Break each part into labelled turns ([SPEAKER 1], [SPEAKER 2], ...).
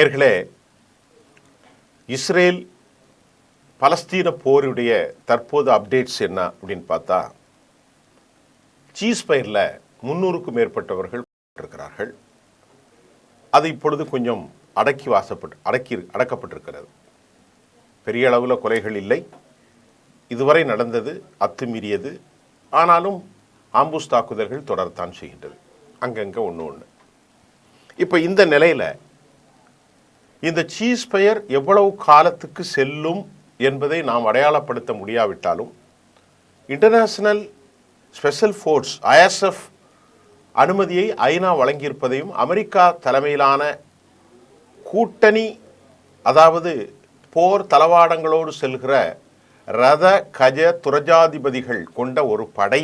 [SPEAKER 1] நேயர்களே, இஸ்ரேல் பலஸ்தீன போருடைய தற்போது அப்டேட்ஸ் என்ன அப்படின்னு பார்த்தா, சீஸ்ஃபயரில் 300க்கும் மேற்பட்டவர்கள் இருக்கிறார்கள். அது இப்பொழுது கொஞ்சம் அடக்கப்பட்டிருக்கிறது. பெரிய அளவில் கொலைகள் இல்லை. இதுவரை நடந்தது அத்துமீறியது. ஆனாலும் ஆம்புஸ் தாக்குதல்கள் தொடரத்தான் செய்கின்றது, அங்கங்கே ஒன்று. இப்போ இந்த நிலையில் இந்த சீஸ்ஃபயர் எவ்வளவு காலத்துக்கு செல்லும் என்பதை நாம் அடையாளப்படுத்த முடியாவிட்டாலும், இன்டர்நேஷனல் ஸ்பெஷல் ஃபோர்ஸ் ISF அனுமதியை ஐநா வழங்கியிருப்பதையும், அமெரிக்கா தலைமையிலான கூட்டணி, அதாவது போர் தளவாடங்களோடு செல்கிற ரத கஜ துரஜாதிபதிகள் கொண்ட ஒரு படை,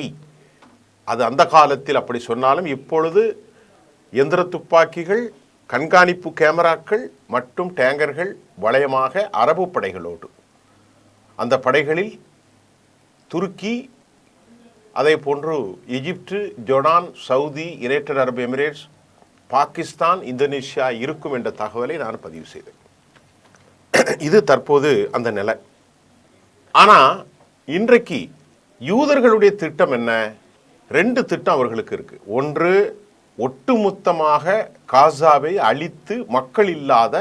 [SPEAKER 1] அது அந்த காலத்தில் அப்படி சொன்னாலும் இப்பொழுது எந்திர துப்பாக்கிகள், கண்காணிப்பு கேமராக்கள் மற்றும் டேங்கர்கள் வளையமாக அரபு படைகளோடு, அந்த படைகளில் துருக்கி, அதே போன்று எகிப்து, ஜோர்டான், சவுதி, யுனைடெட் அரபு எமிரேட்ஸ், பாகிஸ்தான், இந்தோனேஷியா இருக்கும் என்ற தகவலை நான் பதிவு செய்தேன். இது தற்போது அந்த நிலை. ஆனால் இன்றைக்கு யூதர்களுடைய திட்டம் என்ன? 2 திட்டம் அவர்களுக்கு இருக்கு. ஒன்று, ஒட்டுமொத்தமாக காசாவை அழித்து மக்கள் இல்லாத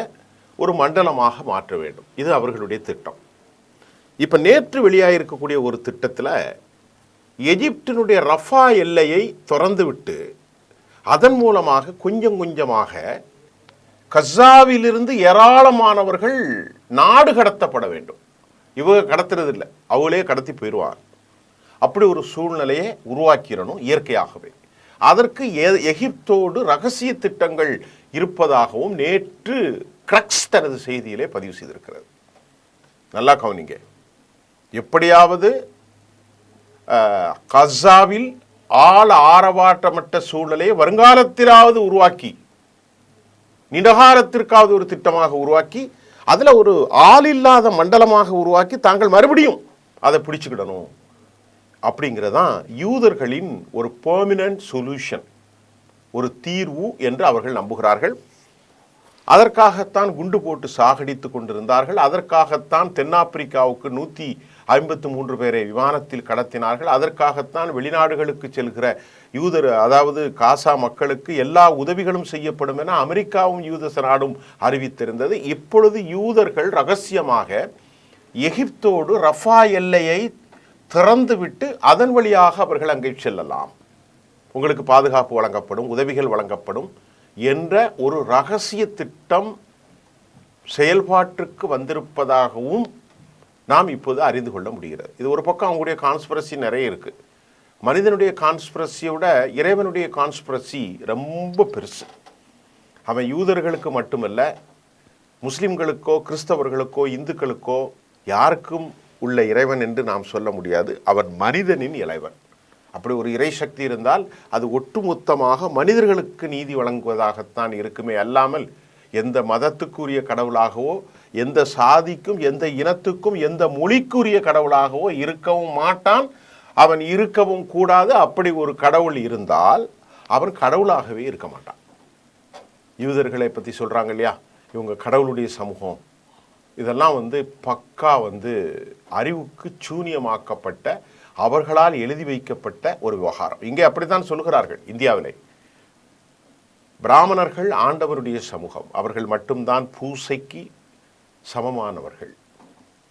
[SPEAKER 1] ஒரு மண்டலமாக மாற்ற வேண்டும். இது அவர்களுடைய திட்டம். இப்போ நேற்று வெளியாகிருக்கக்கூடிய ஒரு திட்டத்தில் எகிப்தினுடைய ரஃபா எல்லையை திறந்து விட்டு அதன் மூலமாக கொஞ்சம் கொஞ்சமாக கசாவிலிருந்து ஏராளமானவர்கள் நாடு கடத்தப்பட வேண்டும். இவங்க கடத்துறதில்லை, அவங்களே கடத்தி போயிடுவாங்க. அப்படி ஒரு சூழ்நிலையை உருவாக்கிடணும் இயற்கையாகவே. அதற்கு எகிப்தோடு ரகசிய திட்டங்கள் இருப்பதாகவும் நேற்று கிரக்ஸ் தனது செய்தியிலே பதிவு செய்திருக்கிறது. நல்லா கவனிங்க. எப்படியாவது கசாவில் ஆரவாட்டமற்ற சூழ்நிலையை வருங்காலத்திலாவது உருவாக்கி, நிடகாலத்திற்காவது ஒரு திட்டமாக உருவாக்கி, அதில் ஒரு ஆள் இல்லாத மண்டலமாக உருவாக்கி தாங்கள் மறுபடியும் அதை பிடிச்சுக்கிடணும் அப்படிங்கிறதான் யூதர்களின் ஒரு பெர்மனன்ட் சொல்யூஷன், ஒரு தீர்வு என்று அவர்கள் நம்புகிறார்கள். அதற்காகத்தான் குண்டு போட்டு சாகடித்து கொண்டிருந்தார்கள். அதற்காகத்தான் தென்னாப்பிரிக்காவுக்கு 153 பேரை விமானத்தில் கடத்தினார்கள். அதற்காகத்தான் வெளிநாடுகளுக்கு செல்கிற யூதர், அதாவது காசா மக்களுக்கு எல்லா உதவிகளும் செய்யப்படும் என அமெரிக்காவும் யூத நாடும் அறிவித்திருந்தது. இப்பொழுது யூதர்கள் ரகசியமாக எகிப்தோடு ரஃபா எல்லையை திறந்துவிட்டு அதன் வழியாக அவர்கள் அங்கே செல்லலாம், உங்களுக்கு பாதுகாப்பு வழங்கப்படும், உதவிகள் வழங்கப்படும் என்ற ஒரு ரகசிய திட்டம் செயல்பாட்டுக்கு வந்திருப்பதாகவும் நாம் இப்போது அறிந்து கொள்ள முடிகிறது. இது ஒரு பக்கம் அவங்களுடைய கான்ஸ்பிரசி நிறைய இருக்கு. மனிதனுடைய கான்ஸ்பிரசியை விட இறைவனுடைய கான்ஸ்பிரசி ரொம்ப பெருசு. அவன் யூதர்களுக்கு மட்டுமல்ல, முஸ்லிம்களுக்கோ கிறிஸ்தவர்களுக்கோ இந்துக்களுக்கோ யாருக்கும் உள்ள இறைவன் என்று நாம் சொல்ல முடியாது. அவன் மனிதனின் இறைவன். அப்படி ஒரு இறை சக்தி இருந்தால் அது ஒட்டுமொத்தமாக மனிதர்களுக்கு நீதி வழங்குவதாகத்தான் இருக்குமே அல்லாமல் எந்த மதத்துக்குரிய கடவுளாகவோ, எந்த சாதிக்கும், எந்த இனத்துக்கும், எந்த மொழிக்குரிய கடவுளாகவோ இருக்கவும் மாட்டான். அவன் இருக்கவும் கூடாது. அப்படி ஒரு கடவுள் இருந்தால் அவன் கடவுளாகவே இருக்க மாட்டான். யூதர்களை பற்றி சொல்கிறாங்க இல்லையா, இவங்க கடவுளுடைய சமூகம், இதெல்லாம் பக்கா அறிவுக்கு சூனியமாக்கப்பட்ட, அவர்களால் எழுதி வைக்கப்பட்ட ஒரு விவகாரம். இங்கே அப்படித்தான் சொல்கிறார்கள். இந்தியாவிலே பிராமணர்கள் ஆண்டவருடைய சமூகம், அவர்கள் மட்டும்தான் பூசைக்கு சமமானவர்கள்.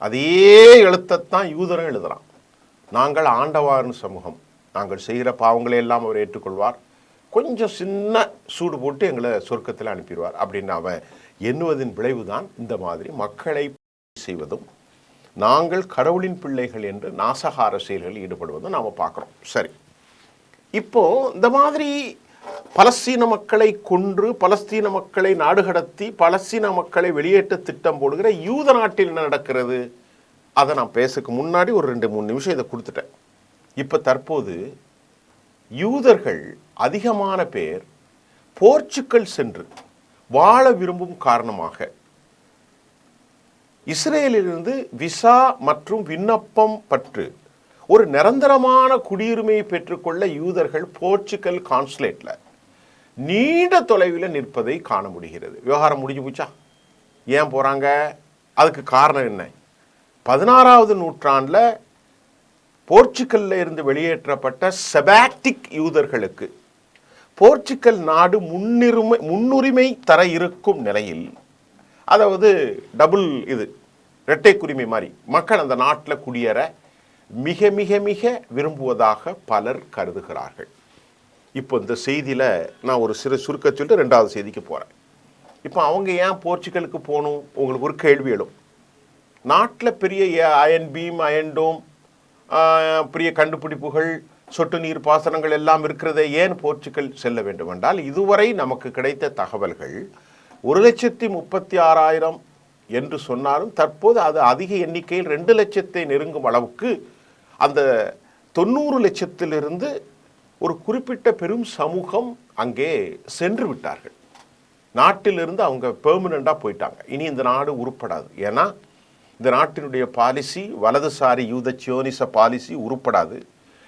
[SPEAKER 1] அதே எழுத்தத்தான் யூதரும் எழுதுறான். நாங்கள் ஆண்டவாரின் சமூகம், நாங்கள் செய்கிற பாவங்களை எல்லாம் அவர் ஏற்றுக்கொள்வார், கொஞ்சம் சின்ன சூடு போட்டு எங்களை சொர்க்கத்தில் அனுப்பிடுவார் அப்படின்னு அவன் எண்ணுவதின் விளைவுதான் இந்த மாதிரி மக்களை செய்வதும், நாங்கள் கடவுளின் பிள்ளைகள் என்று நாசகார செயல்களில் ஈடுபடுவதும் நாம் பார்க்குறோம். சரி, இப்போ இந்த மாதிரி பலஸ்தீன மக்களை கொன்று, பலஸ்தீன மக்களை நாடு கடத்தி, பலஸ்தீன மக்களை வெளியேற்ற திட்டம் போடுகிற யூத நாட்டில் என்ன நடக்கிறது அதை நான் பேசுக்கு முன்னாடி ஒரு 2-3 நிமிஷம் இதை கொடுத்துட்டேன். இப்போ தற்போது யூதர்கள் அதிகமான பேர் போர்ச்சுகல் சென்று வாழ விரும்பும் காரணமாக இஸ்ரேலிலிருந்து விசா மற்றும் விண்ணப்பம் பற்று ஒரு நிரந்தரமான குடியுரிமையை பெற்றுக்கொள்ள யூதர்கள் போர்ச்சுகல் கான்சுலேட்ல நீண்ட தொலைவில் நிற்பதை காண முடிகிறது. விவகாரம் முடிஞ்சு போச்சா? ஏன் போகிறாங்க? அதுக்கு காரணம் என்ன? 16வது நூற்றாண்டில் போர்ச்சுகல்ல இருந்து வெளியேற்றப்பட்ட செபாட்டிக் யூதர்களுக்கு போர்ச்சுகல் நாடு முன்னுரிமை தர இருக்கும் நிலையில், அதாவது டபுள் இரட்டை குடிமை மாதிரி மக்கள் அந்த நாட்டில் குடியேற மிக மிக மிக விரும்புவதாக பலர் கருதுகிறார்கள். இப்போ இந்த செய்தியில் நான் ஒரு சிறு சுருக்க சொல்லிட்டு 2வது செய்திக்கு போகிறேன். இப்போ அவங்க ஏன் போர்ச்சுகலுக்கு போகணும்? உங்களுக்கு ஒரு கேள்வி எழும். நாட்டில் பெரிய அயன் பீம், அயன் டோம், பெரிய கண்டுபிடிப்புகள், சொட்டு நீர் பாசனங்கள் எல்லாம் இருக்கிறத ஏன் போர்ச்சுகல் செல்ல வேண்டும் என்றால், இதுவரை நமக்கு கிடைத்த தகவல்கள் 1,36,000 என்று சொன்னாலும் தற்போது அது அதிக எண்ணிக்கையில் 2 லட்சத்தை நெருங்கும் அளவுக்கு அந்த 90 லட்சத்திலிருந்து ஒரு குறிப்பிட்ட பெரும் சமூகம் அங்கே சென்று விட்டார்கள். நாட்டிலிருந்து அவங்க பெர்மனண்டாக போயிட்டாங்க. இனி இந்த நாடு உருப்படாது. ஏன்னா இந்த நாட்டினுடைய பாலிசி வலதுசாரி யூத சியோனிச பாலிசி உருப்படாது.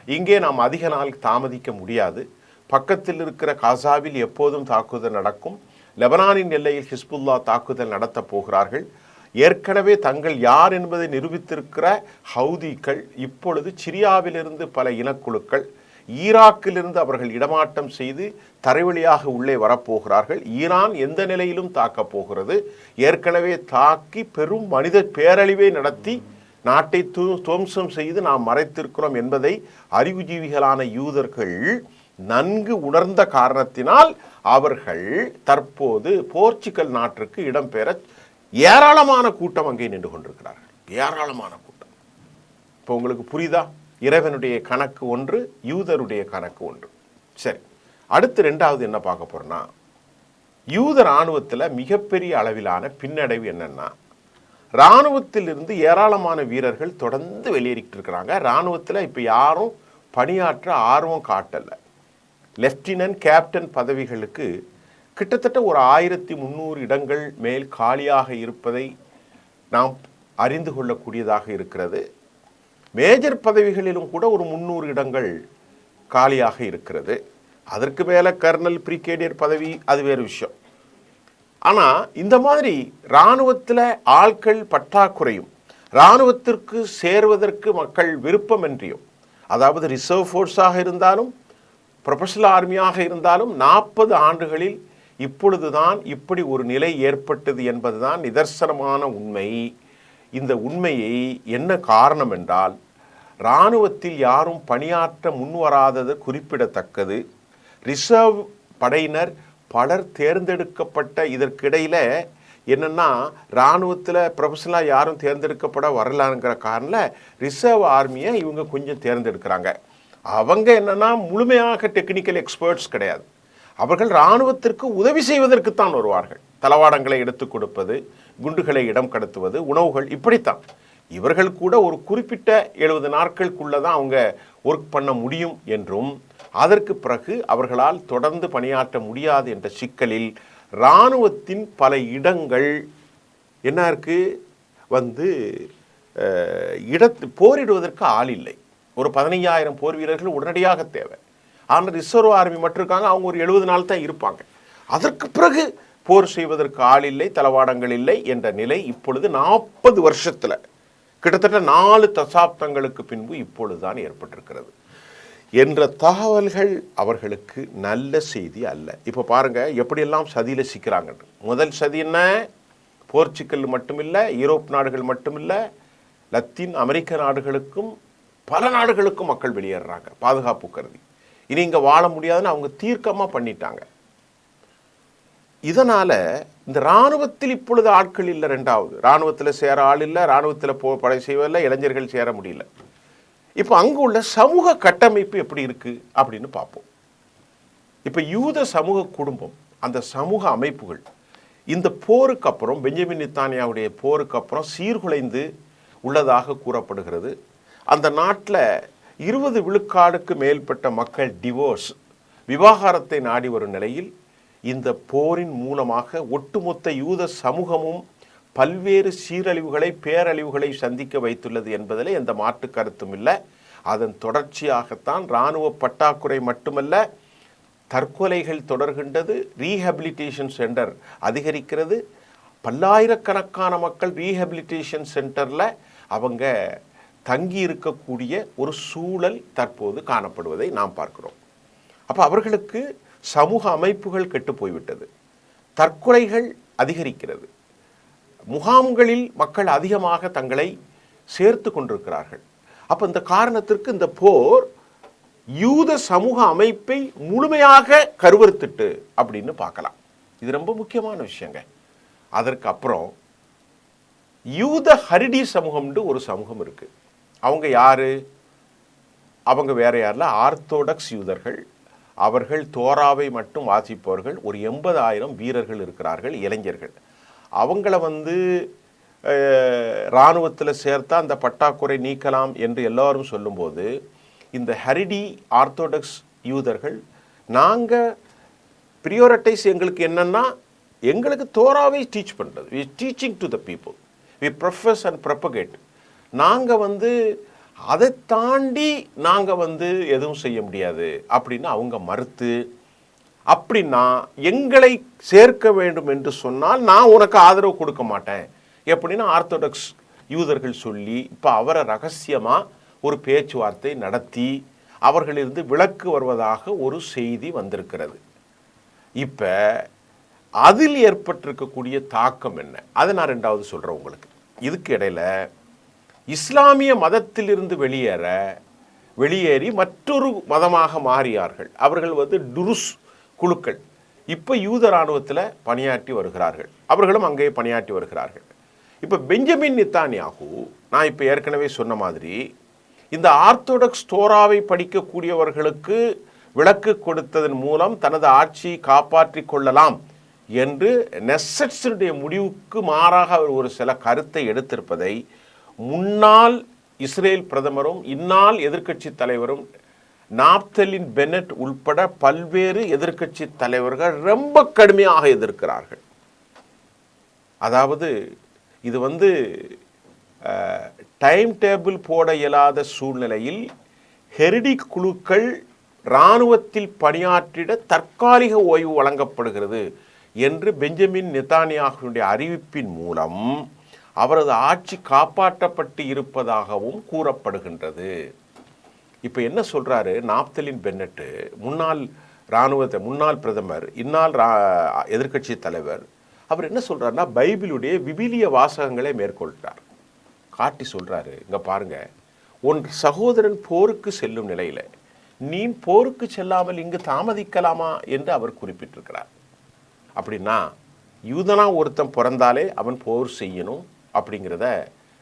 [SPEAKER 1] இங்கே நாம் அதிக நாள் தாமதிக்க முடியாது. பக்கத்தில் இருக்கிற காசாவில் எப்போதும் தாக்குதல் நடக்கும். லெபனானின் எல்லையில் ஹிஸ்புல்லா தாக்குதல் நடத்தப் போகிறார்கள். ஏற்கனவே தங்கள் யார் என்பதை நிரூபித்திருக்கிற ஹவுதிகள் இப்பொழுது சிரியாவிலிருந்து பல இனக்குழுக்கள், ஈராக்கிலிருந்து அவர்கள் இடமாட்டம் செய்து தரைவழியாக உள்ளே வரப்போகிறார்கள். ஈரான் எந்த நிலையிலும் தாக்கப் போகிறது. ஏற்கனவே தாக்கி பெரும் மனித பேரழிவை நடத்தி நாட்டை துவம்சம் செய்து நாம் மறைத்திருக்கிறோம் என்பதை அறிவுஜீவிகளான யூதர்கள் நன்கு உணர்ந்த காரணத்தினால் அவர்கள் தற்போது போர்ச்சுகல் நாட்டிற்கு இடம்பெற ஏராளமான கூட்டம் அங்கே நின்று கொண்டிருக்கிறார்கள். ஏராளமான கூட்டம். இப்போ உங்களுக்கு புரியுதா? இறைவனுடைய கணக்கு ஒன்று, யூதருடைய கணக்கு ஒன்று. சரி, அடுத்து 2வது என்ன பார்க்க போறோம்னா, யூத இராணுவத்தில் மிகப்பெரிய அளவிலான பின்னடைவு என்னன்னா, இராணுவத்திலிருந்து ஏராளமான வீரர்கள் தொடர்ந்து வெளியேறிட்டு இருக்கிறாங்க. இராணுவத்தில் இப்போ யாரும் பணியாற்ற ஆர்வம் காட்டலை. லெப்டினன்ட், கேப்டன் பதவிகளுக்கு கிட்டத்தட்ட ஒரு 1300 இடங்கள் மேல் காலியாக இருப்பதை நாம் அறிந்து கொள்ளக்கூடியதாக இருக்கிறது. மேஜர் பதவிகளிலும் கூட ஒரு 300 இடங்கள் காலியாக இருக்கிறது. அதற்கு மேலே கர்னல், பிரிகேடியர் பதவி அது வேறு விஷயம். ஆனால் இந்த மாதிரி இராணுவத்தில் ஆட்கள் பற்றாக்குறையும், இராணுவத்திற்கு சேர்வதற்கு மக்கள் விருப்பமின்றியும், அதாவது ரிசர்வ் ஃபோர்ஸாக இருந்தாலும் ப்ரொஃபஷனல் ஆர்மியாக இருந்தாலும் 40 ஆண்டுகளில் இப்பொழுதுதான் இப்படி ஒரு நிலை ஏற்பட்டது என்பதுதான் நிதர்சனமான உண்மை. இந்த உண்மையை என்ன காரணம் என்றால், இராணுவத்தில் யாரும் பணியாற்ற முன்வராதது குறிப்பிடத்தக்கது. ரிசர்வ் படையினர் பலர் தேர்ந்தெடுக்கப்பட்ட இதற்கிடையில் என்னென்னா, இராணுவத்தில் ப்ரொஃபஷனலாக யாரும் தேர்ந்தெடுக்கப்பட வரலாங்கிற காரணம் ரிசர்வ் ஆர்மியை இவங்க கொஞ்சம் தேர்ந்தெடுக்கிறாங்க. அவங்க என்னென்னா முழுமையாக டெக்னிக்கல் எக்ஸ்பர்ட்ஸ் கிடையாது. அவர்கள் இராணுவத்திற்கு உதவி செய்வதற்குத்தான் வருவார்கள். தளவாடங்களை எடுத்து கொடுப்பது, குண்டுகளை இடம் கடத்துவது, உணவுகள், இப்படித்தான். இவர்கள் கூட ஒரு குறிப்பிட்ட 70 நாட்களுக்குள்ளே தான் அவங்க ஒர்க் பண்ண முடியும் என்றும், அதற்கு பிறகு அவர்களால் தொடர்ந்து பணியாற்ற முடியாது என்ற சிக்கலில் இராணுவத்தின் பல இடங்கள் என்ன இருக்குது, போரிடுவதற்கு ஆள் இல்லை. ஒரு 15,000 போர் வீரர்கள் உடனடியாக தேவை. ஆனால் ரிசர்வ் ஆர்மி மட்டும் இருக்காங்க. அவங்க ஒரு 70 நாள் தான் இருப்பாங்க. அதற்கு பிறகு போர் செய்வதற்கு ஆள் இல்லை, தளவாடங்கள் இல்லை என்ற நிலை இப்பொழுது 40 வருஷத்தில் கிட்டத்தட்ட 4 தசாப்தங்களுக்கு பின்பு இப்பொழுதுதான் ஏற்பட்டிருக்கிறது என்ற தகவல்கள் அவர்களுக்கு நல்ல செய்தி அல்ல. இப்போ பாருங்க எப்படியெல்லாம் சதியில் சிக்கிறாங்க. முதல் சதி என்ன? போர்ச்சுகல் மட்டுமில்லை, யூரோப் நாடுகள் மட்டுமில்லை, லத்தீன் அமெரிக்க நாடுகளுக்கும் பல நாடுகளுக்கும் மக்கள் வெளியேறாங்க பாதுகாப்பு கருதி. இனி இங்கே வாழ முடியாதுன்னு அவங்க தீர்க்கமாக பண்ணிட்டாங்க. இதனால் இந்த இராணுவத்தில் இப்பொழுது ஆட்கள் இல்லை. 2வது, இராணுவத்தில் சேர ஆள் இல்லை, இராணுவத்தில் படை செய்வதில்லை, இளைஞர்கள் சேர முடியல. இப்போ அங்கு உள்ள சமூக கட்டமைப்பு எப்படி இருக்குது அப்படின்னு பார்ப்போம். இப்போ யூத சமூக குடும்பம், அந்த சமூக அமைப்புகள் இந்த போருக்கு அப்புறம், பெஞ்சமின் நெத்தானியாவுடைய போருக்கு அப்புறம் சீர்குலைந்து உள்ளதாக கூறப்படுகிறது. அந்த நாட்டில் 20 விழுக்காடுக்கு மேற்பட்ட மக்கள் விவாகரத்தை நாடி வரும் நிலையில் இந்த போரின் மூலமாக ஒட்டுமொத்த யூத சமூகமும் பல்வேறு சீரழிவுகளை, பேரழிவுகளை சந்திக்க வைத்துள்ளது என்பதில் எந்த மாற்று கருத்தும் இல்லை. அதன் தொடர்ச்சியாகத்தான் இராணுவ பற்றாக்குறை மட்டுமல்ல, தற்கொலைகள் தொடர்கின்றது, ரீஹபிலிட்டேஷன் சென்டர் அதிகரிக்கிறது, பல்லாயிரக்கணக்கான மக்கள் ரீஹபிலிட்டேஷன் சென்டரில் அவங்க தங்கி இருக்கக்கூடிய ஒரு சூழல் தற்போது காணப்படுவதை நாம் பார்க்கிறோம். அப்போ அவர்களுக்கு சமூக அமைப்புகள் கெட்டு போய்விட்டது, தற்கொலைகள் அதிகரிக்கிறது, முகாம்களில் மக்கள் அதிகமாக தங்களை சேர்த்து கொண்டிருக்கிறார்கள். அப்போ இந்த காரணத்திற்கு இந்த போர் யூத சமூக அமைப்பை முழுமையாக கருவறுத்துட்டு அப்படின்னு பார்க்கலாம். இது ரொம்ப முக்கியமான விஷயங்க. அதற்கு அப்புறம் யூத ஹரிடி சமூகம்னு ஒரு சமூகம் இருக்கு. அவங்க யாரு? அவங்க வேற யாரில் ஆர்த்தோடாக்ஸ் யூதர்கள். அவர்கள் தோராவை மட்டும் வாசிப்பவர்கள். ஒரு 80,000 வீரர்கள் இருக்கிறார்கள், இளைஞர்கள். அவங்கள இராணுவத்தில் சேர்த்தா அந்த பட்டாக்குறை நீக்கலாம் என்று எல்லாரும் சொல்லும்போது இந்த ஹரிடி ஆர்த்தோடாக்ஸ் யூதர்கள் நாங்கள் ப்ரியோரிட்டைஸ் எங்களுக்கு என்னன்னா, எங்களுக்கு தோராவை டீச் பண்ணுறது. We teaching to the people, we profess and propagate. நாங்கள் அதை தாண்டி நாங்கள் எதுவும் செய்ய முடியாது அப்படின்னு அவங்க மறுத்து, அப்படின்னா எங்களை சேர்க்க வேண்டும் என்று சொன்னால் நான் உனக்கு ஆதரவு கொடுக்க மாட்டேன் எப்படின்னா ஆர்த்தோடாக்ஸ் யூதர்கள் சொல்லி இப்போ அவரை ரகசியமாக ஒரு பேச்சுவார்த்தை நடத்தி அவர்களிருந்து விலக்கு வருவதாக ஒரு செய்தி வந்திருக்கிறது. இப்போ அதில் ஏற்பட்டிருக்கக்கூடிய தாக்கம் என்ன, அதை நான் ரெண்டாவது சொல்கிறேன் உங்களுக்கு. இதுக்கு இடையில் இஸ்லாமிய மதத்திலிருந்து வெளியேறி மற்றொரு மதமாக மாறியார்கள். அவர்கள் டுருஸ் குழுக்கள் இப்போ யூத இராணுவத்தில் பணியாற்றி வருகிறார்கள். அவர்களும் அங்கே பணியாற்றி வருகிறார்கள். இப்போ பெஞ்சமின் நெத்தானியாகு, நான் இப்போ ஏற்கனவே சொன்ன மாதிரி, இந்த ஆர்த்தோடாக்ஸ் தோராவை படிக்கக்கூடியவர்களுக்கு விலக்கு கொடுத்ததன் மூலம் தனது ஆட்சியை காப்பாற்றி கொள்ளலாம் என்று நெசட்ஸினுடைய முடிவுக்கு மாறாக அவர் ஒரு சில கருத்தை எடுத்திருப்பதை முன்னாள் இஸ்ரேல் பிரதமரும் இந்நாள் எதிர்க்கட்சி தலைவரும் நாப்தலின் பெனட் உள்பட பல்வேறு எதிர்க்கட்சி தலைவர்கள் ரொம்ப கடுமையாக எதிர்க்கிறார்கள். அதாவது இது டைம் டேபிள் போட இயலாத சூழ்நிலையில் ஹெரிடி குழுக்கள் இராணுவத்தில் பணியாற்றிட தற்காலிக ஓய்வு வழங்கப்படுகிறது என்று பெஞ்சமின் நெத்தானியாகுவினுடைய அறிவிப்பின் மூலம் அவரது ஆட்சி காப்பாற்றப்பட்டு இருப்பதாகவும் கூறப்படுகின்றது. இப்போ என்ன சொல்கிறாரு நாப்தலின் பென்னட்டு, முன்னாள் பிரதமர் இந்நாள் எதிர்க்கட்சி தலைவர், அவர் என்ன சொல்கிறாருன்னா பைபிளுடைய விவிலிய வாசகங்களை மேற்கொள்கிறார். காட்டி சொல்கிறாரு, இங்கே பாருங்க, உன் சகோதரன் போருக்கு செல்லும் நிலையில் நீ போருக்கு செல்லாமல் இங்கு தாமதிக்கலாமா என்று அவர் குறிப்பிட்டிருக்கிறார். அப்படின்னா யூதனா ஒருத்தன் பிறந்தாலே அவன் போர் செய்யணும் அப்படிங்கிறத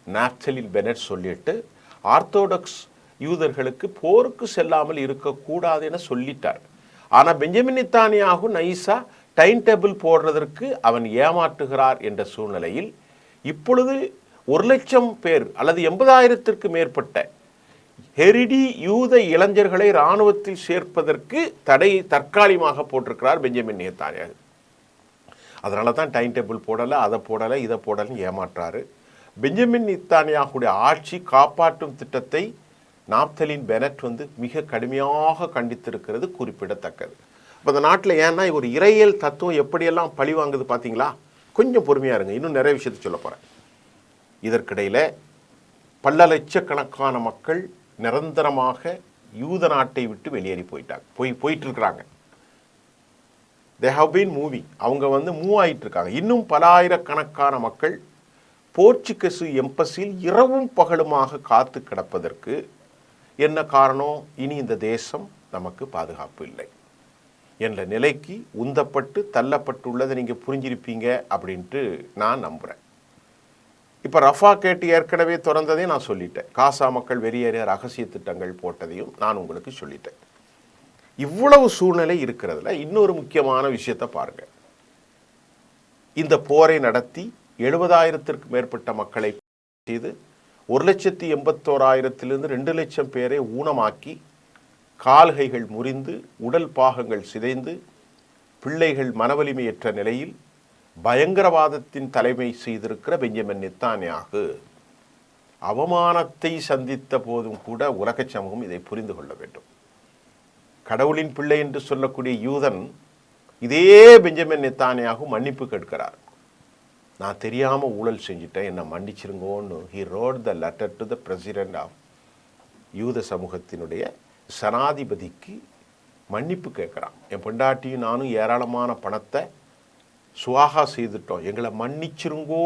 [SPEAKER 1] நாப்தலின் பெனட் சொல்லிட்டு ஆர்த்தோடாக்ஸ் யூதர்களுக்கு போருக்கு செல்லாமல் இருக்கக்கூடாது என சொல்லிட்டார். ஆனால் பெஞ்சமின் நெத்தானியாகு நைஸா டைம் டேபிள் போடுறதற்கு அவன் ஏமாற்றுகிறார் என்ற சூழ்நிலையில் இப்பொழுது 1,00,000 பேர் அல்லது 80,000த்திற்கு மேற்பட்ட ஹெரிடி யூத இளைஞர்களை இராணுவத்தில் சேர்ப்பதற்கு தடையை தற்காலிகமாக போட்டிருக்கிறார் பெஞ்சமின் நெத்தானியாகு. அதனால தான் டைம் டேபிள் போடலை, அதை போடலை, இதை போடலைன்னு ஏமாற்றாரு. பெஞ்சமின் நெத்தானியாகுடைய ஆட்சி காப்பாற்றும் திட்டத்தை நாப்தலின் பெனட் மிக கடுமையாக கண்டித்திருக்கிறது குறிப்பிடத்தக்கது. இப்போ அந்த நாட்டில் ஏன்னா ஒரு இறையியல் தத்துவம் எப்படியெல்லாம் பழி வாங்குது பார்த்தீங்களா? கொஞ்சம் பொறுமையாக இருங்க, இன்னும் நிறைய விஷயத்தை சொல்ல போகிறேன். இதற்கிடையில் பல லட்சக்கணக்கான மக்கள் நிரந்தரமாக யூத நாட்டை விட்டு வெளியேறி போயிட்டு இருக்கிறாங்க. They have been moving. அவங்க மூவ் ஆகிட்டு இருக்காங்க. இன்னும் பல ஆயிரக்கணக்கான மக்கள் போர்ச்சுகீஸ் எம்பசியில் இரவும் பகலுமாக காத்து கிடப்பதற்கு என்ன காரணம்? இனி இந்த தேசம் நமக்கு பாதுகாப்பு இல்லை என்ற நிலைக்கு உந்தப்பட்டு தள்ளப்பட்டுள்ளதை நீங்கள் புரிஞ்சிருப்பீங்க அப்படின்ட்டு நான் நம்புகிறேன். இப்போ ரஃபா கேட்டு ஏற்கனவே திறந்ததையும் நான் சொல்லிட்டேன். காசா மக்கள் வெளியேறிய ரகசிய திட்டங்கள் போட்டதையும் நான் உங்களுக்கு சொல்லிட்டேன். இவ்வளவு சூழ்நிலை இருக்கிறதுல இன்னொரு முக்கியமான விஷயத்தை பாருங்க. இந்த போரை நடத்தி 70,000த்திற்கு மேற்பட்ட மக்களை செய்து 1,81,000 2 லட்சம் பேரை ஊனமாக்கி கால்கைகள் முறிந்து உடல் பாகங்கள் சிதைந்து பிள்ளைகள் மனவலிமையற்ற நிலையில் பயங்கரவாதத்தின் தலைமை செய்திருக்கிற பெஞ்சமின் நெத்தானியாகு அவமானத்தை சந்தித்த போதும் கூட உலக சமூகம் இதை புரிந்து கொள்ள வேண்டும். கடவுளின் பிள்ளை என்று சொல்லக்கூடிய யூதன் இதே பெஞ்சமின் நெத்தானியாகு மன்னிப்பு கேட்கிறார். நான் தெரியாமல் ஊழல் செஞ்சுட்டேன், என்னை மன்னிச்சிருங்கோன்னு he wrote the letter to the president of யூத சமூகத்தினுடைய சனாதிபதிக்கு மன்னிப்பு கேட்குறான். என் பொண்டாட்டியும் நானும் ஏராளமான பணத்தை சுவாகா செய்துட்டோம், எங்களை மன்னிச்சிருங்கோ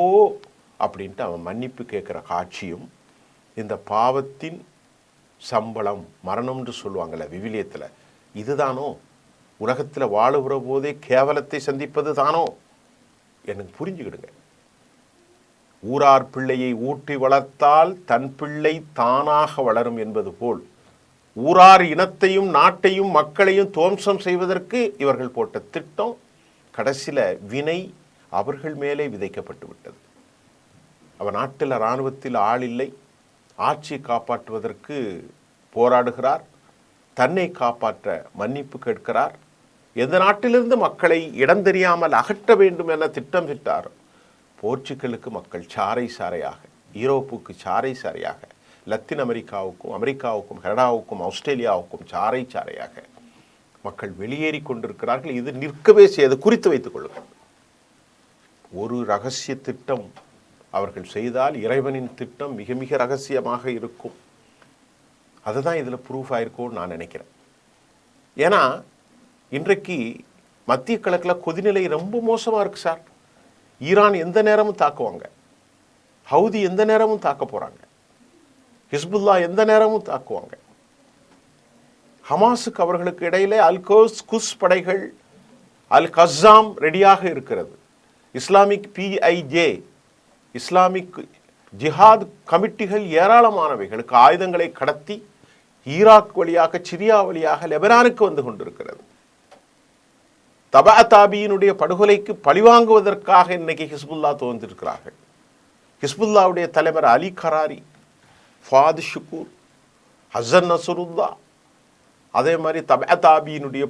[SPEAKER 1] அப்படின்ட்டு அவன் மன்னிப்பு கேட்குற காட்சியும், இந்த பாவத்தின் சம்பளம் மரணம்னு சொல்லுவாங்கள்ல விவிலியத்தில், இதுதானோ உலகத்தில் வாழுகிற போதே கேவலத்தை சந்திப்பது தானோ? எனக்கு புரிஞ்சுக்கிடுங்க. ஊரார் பிள்ளையை ஊட்டி வளர்த்தால் தன் பிள்ளை தானாக வளரும் என்பது போல் ஊரார் இனத்தையும் நாட்டையும் மக்களையும் துவம்சம் செய்வதற்கு இவர்கள் போட்ட திட்டம் கடைசியில் வினை அவர்கள் மேலே விதைக்கப்பட்டு விட்டது. அவர் நாட்டில் இராணுவத்தில் ஆள் இல்லை, ஆட்சியை காப்பாற்றுவதற்கு போராடுகிறார், தன்னை காப்பாற்ற மன்னிப்பு கேட்கிறார். எந்த நாட்டிலிருந்து மக்களை இடம் தெரியாமல் அகற்ற வேண்டும் என திட்டமிட்டார். போர்ச்சுகலுக்கு மக்கள் சாறை சாறையாக, யூரோப்புக்கு சாறை சாறையாக, லத்தீன் அமெரிக்காவுக்கும் கனடாவுக்கும் ஆஸ்திரேலியாவுக்கும் சாறை சாறையாக மக்கள் வெளியேறி கொண்டிருக்கிறார்கள். இது நிற்கவே செய்து குறித்து வைத்துக் கொள்ளுங்கள். ஒரு ரகசிய திட்டம் அவர்கள் செய்தால் இறைவனின் திட்டம் மிக மிக ரகசியமாக இருக்கும். அதுதான் இதில் ப்ரூஃப் ஆயிருக்கும்னு நான் நினைக்கிறேன். ஏன்னா இன்றைக்கு மத்திய கிழக்கில் கொதிநிலை ரொம்ப மோசமாக இருக்குது சார். ஈரான் எந்த நேரமும் தாக்குவாங்க, ஹவுதி எந்த நேரமும் தாக்க போகிறாங்க, ஹிஸ்புல்லா எந்த நேரமும் தாக்குவாங்க. ஹமாஸுக்கு அவர்களுக்கு இடையிலே குஸ் படைகள், அல் கஸ்ஸாம் ரெடியாக இருக்கிறது. இஸ்லாமிக் PIJ, இஸ்லாமிக் ஜிஹாத் கமிட்டிகள் ஏராளமானவைகளுக்கு ஆயுதங்களை கடத்தி ஈராக் வழியாக, சிரியா வழியாக லெபனானுக்கு வந்து கொண்டிருக்கிறது. தபா தாபியினுடைய படுகொலைக்கு பழிவாங்குவதற்காக இன்னைக்கு ஹிஸ்புல்லா தோன்றிருக்கிறார்கள். ஹிஸ்புல்லாவுடைய தலைவர் அலி கராரி, ஃபாத் ஷுக்கூர், ஹசன் நசருல்லா, அதே மாதிரி தபா தாபியினுடைய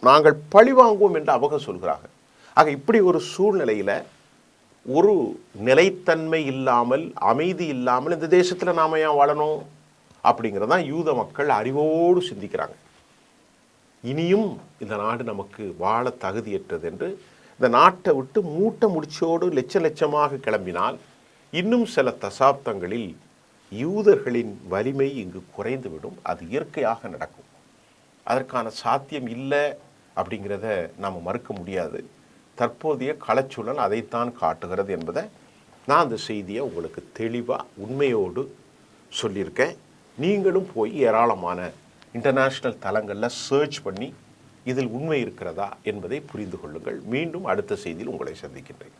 [SPEAKER 1] நாங்கள் பழி வாங்குவோம் என்று அவங்க சொல்கிறார்கள். ஆக இப்படி ஒரு சூழ்நிலையில் ஒரு நிலைத்தன்மை இல்லாமல், அமைதி இல்லாமல் இந்த தேசத்தில் நாம ஏன் வாழணும் அப்படிங்கிறதான் யூத மக்கள் அறிவோடு சிந்திக்கிறாங்க. இனியும் இந்த நாடு நமக்கு வாழ தகுதியற்றது என்று இந்த நாட்டை விட்டு மூட்டை முடிச்சோடு லட்சமாக கிளம்பினால் இன்னும் சில தசாப்தங்களில் யூதர்களின் வலிமை இங்கு குறைந்துவிடும். அது இயற்கையாக நடக்கும். அதற்கான சாத்தியம் இல்லை அப்படிங்கிறத நாம் மறுக்க முடியாது. தற்போதைய களச்சூழல் அதைத்தான் காட்டுகிறது என்பதை நான் அந்த செய்தியை உங்களுக்கு தெளிவாக உண்மையோடு சொல்லியிருக்கேன். நீங்களும் போய் ஏராளமான இன்டர்நேஷ்னல் தளங்களில் சர்ச் பண்ணி இதில் உண்மை இருக்கிறதா என்பதை புரிந்து கொள்ளுங்கள். மீண்டும் அடுத்த செய்தியில் உங்களை சந்திக்கின்றேன்.